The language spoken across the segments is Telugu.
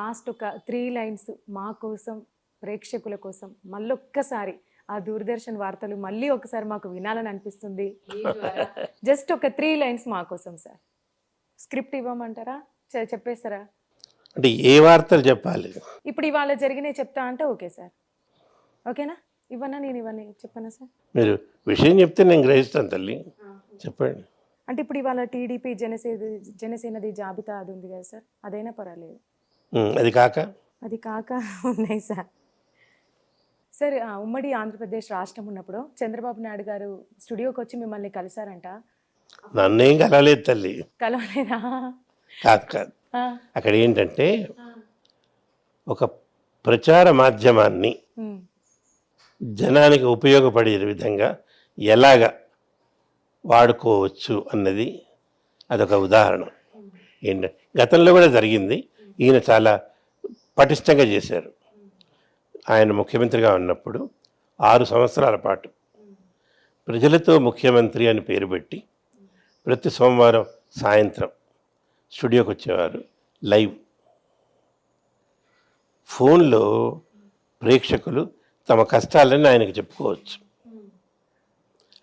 లాస్ట్ ఒక 3 లైన్స్ మా కోసం, ప్రేక్షకుల కోసం మళ్ళొక్కసారి ఆ దూరదర్శన్ వార్తలు మళ్ళీ ఒకసారి మాకు వినాలని అనిపిస్తుంది. జస్ట్ ఒక 3 లైన్స్ మా కోసం సార్. స్క్రిప్ట్ ఇవ్వమంటారా? చెప్పేస్తారా? అంటే ఏ వార్తలు చెప్పాలి? ఇప్పుడు ఇవాళ జరిగినవి చెప్తా అంటే ఓకే సార్. ఓకేనా? ఇవ్వనా నేను ఇవన్నీ చెప్పనా సార్? మీరు విషయం చెప్తే నేను గ్రహిస్తాను తల్లి. చెప్పండి. అంటే ఇప్పుడు ఇవాళ టీడీపీ జనసేనది జాబితా అది ఉంది కదా సార్, అదైనా పర్వాలేదు. అది కాక ఉన్నాయి సార్. సార్ ఉమ్మడి ఆంధ్రప్రదేశ్ రాష్ట్రం ఉన్నప్పుడు చంద్రబాబు నాయుడు గారు స్టూడియోకి వచ్చి మిమ్మల్ని కలిసారంట. నన్నేం కలవలేదు తల్లి. కలవలేదా? కాదు. అక్కడ ఏంటంటే ఒక ప్రచార మాధ్యమాన్ని జనానికి ఉపయోగపడే విధంగా ఎలాగ వాడుకోవచ్చు అన్నది అదొక ఉదాహరణ. ఏంటంటే గతంలో కూడా జరిగింది. ఈయన చాలా పటిష్టంగా చేశారు. ఆయన ముఖ్యమంత్రిగా ఉన్నప్పుడు 6 సంవత్సరాల పాటు ప్రజలతో ముఖ్యమంత్రి అని పేరు పెట్టి ప్రతి సోమవారం సాయంత్రం స్టూడియోకి వచ్చేవారు. లైవ్ ఫోన్లో ప్రేక్షకులు తమ కష్టాలని ఆయనకు చెప్పుకోవచ్చు.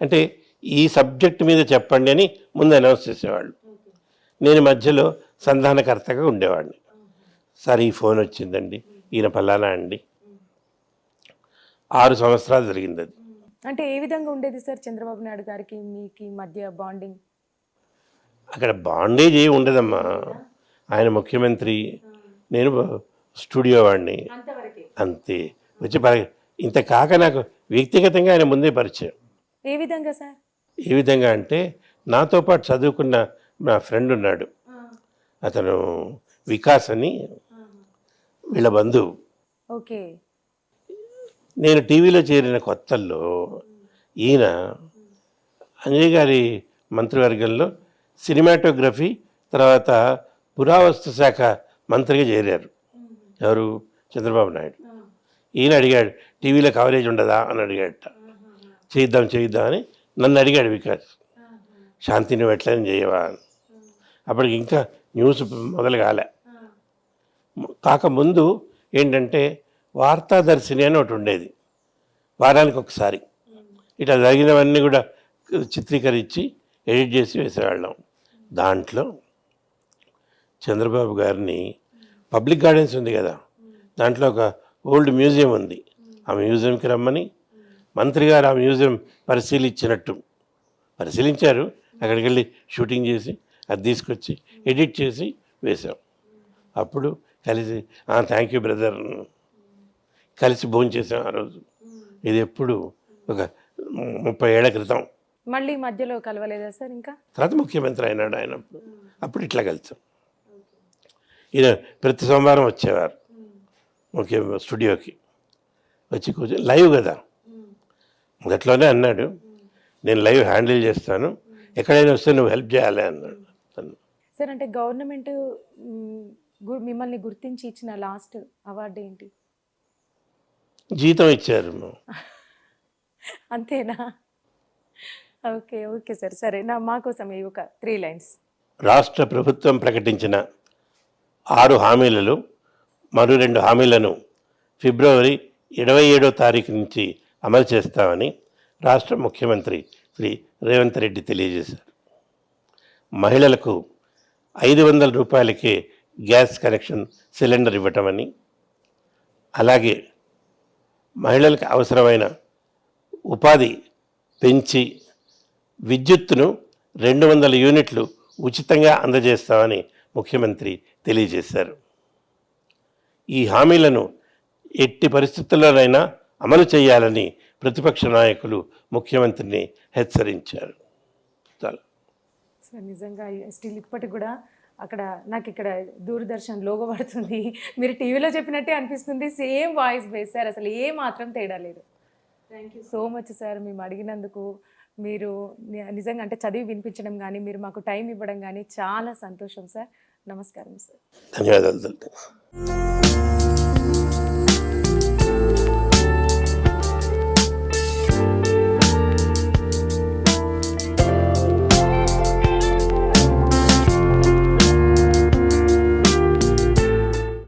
అంటే ఈ సబ్జెక్ట్ మీద చెప్పండి అని ముందు అనౌన్స్ చేసేవాళ్ళు. నేను మధ్యలో సంధానకర్తగా ఉండేవాడిని. సార్ ఈ ఫోన్ వచ్చిందండి, ఈయన పలానా అండి. 6 సంవత్సరాలు జరిగింది అది. అంటే ఏ విధంగా ఉండేది సార్ చంద్రబాబు నాయుడు గారికి మీకు మధ్య బాండింగ్? అక్కడ బాండేజ్ ఏమి ఉండదమ్మా. ఆయన ముఖ్యమంత్రి, నేను స్టూడియో వాడిని, అంతే. వచ్చి ఇంత కాక నాకు వ్యక్తిగతంగా ఆయన ముందే పరిచయం. ఏ విధంగా సార్? ఏ విధంగా అంటే నాతో పాటు చదువుకున్న నా ఫ్రెండ్ ఉన్నాడు, అతను వికాస్ అని, వీళ్ళ బంధువు. ఓకే. నేను టీవీలో చేరిన కొత్తల్లో ఈయన అంజయ్ గారి మంత్రివర్గంలో సినిమాటోగ్రఫీ తర్వాత పురావస్తు శాఖ మంత్రిగా చేరారు. ఎవరు? చంద్రబాబు నాయుడు. ఈయన అడిగాడు, టీవీలో కవరేజ్ ఉండదా అని అడిగాడట. చేయిద్దాం అని నన్ను అడిగాడు వికాస్. శాంతి నువ్వు ఎట్లయినా చేయవా అని. అప్పటికి ఇంకా న్యూస్ మొదలు కాకముందు ఏంటంటే వార్తాదర్శిని అని ఒకటి ఉండేది, వారానికి ఒకసారి. ఇట్లా జరిగినవన్నీ కూడా చిత్రీకరించి ఎడిట్ చేసి వేసేవాళ్ళం. దాంట్లో చంద్రబాబు గారిని పబ్లిక్ గార్డెన్స్ ఉంది కదా, దాంట్లో ఒక ఓల్డ్ మ్యూజియం ఉంది. ఆ మ్యూజియంకి రమ్మని మంత్రి గారు ఆ మ్యూజియం పరిశీలించారు. అక్కడికి వెళ్ళి షూటింగ్ చేసి అది తీసుకొచ్చి ఎడిట్ చేసి వేశాం. అప్పుడు కలిసి థ్యాంక్ యూ బ్రదర్ కలిసి భోంచేసాం ఆ రోజు. ఇది ఎప్పుడు ఒక 30 ఏళ్ల క్రితం. మళ్ళీ మధ్యలో కలవలేదా సార్? ఇంకా తర్వాత ముఖ్యమంత్రి అయినాడు ఆయన. అప్పుడు ఇట్లా కలిసాం. ఈయన ప్రతి సోమవారం వచ్చేవారు స్టూడియోకి వచ్చి కూర్చొని లైవ్ కదా. మొదట్లోనే అన్నాడు, నేను లైవ్ హ్యాండిల్ చేస్తాను, ఎక్కడైనా వస్తే నువ్వు హెల్ప్ చేయాలి అన్నాడు. సార్ అంటే గవర్నమెంట్ మిమ్మల్ని గుర్తించి ఇచ్చిన లాస్ట్ అవార్డు ఏంటి? జీతం ఇచ్చారు. అంతేనా? Okay sir. సరే, మా కోసం ఒక 3 లైన్స్. రాష్ట్ర ప్రభుత్వం ప్రకటించిన 6 హామీలలో మరో 2 హామీలను ఫిబ్రవరి 27వ తారీఖు నుంచి అమలు చేస్తామని రాష్ట్ర ముఖ్యమంత్రి శ్రీ రేవంత్ రెడ్డి తెలియజేశారు. మహిళలకు 500 రూపాయలకే గ్యాస్ కనెక్షన్ సిలిండర్ ఇవ్వటమని, అలాగే మహిళలకు అవసరమైన ఉపాధి పెంచి విద్యుత్తును 200 యూనిట్లు ఉచితంగా అందజేస్తామని ముఖ్యమంత్రి తెలియజేశారు. ఈ హామీలను ఎట్టి పరిస్థితుల్లోనైనా అమలు చేయాలని ప్రతిపక్ష నాయకులు ముఖ్యమంత్రిని హెచ్చరించారు. సార్ నిజంగా స్టిల్ ఇప్పటికి కూడా అక్కడ నాకు ఇక్కడ దూరదర్శన్ లోగో పడుతుంది, మీరు టీవీలో చెప్పినట్టే అనిపిస్తుంది. సేమ్ వాయిస్ బేస్ సార్, అసలు ఏ మాత్రం తేడా లేదు. Thank you so much sir. మేము అడిగినందుకు మీరు నిజంగా అంటే చదివి వినిపించడం కానీ, మీరు మాకు టైం ఇవ్వడం కానీ చాలా సంతోషం సార్. నమస్కారం సార్. ధన్యవాదాలు.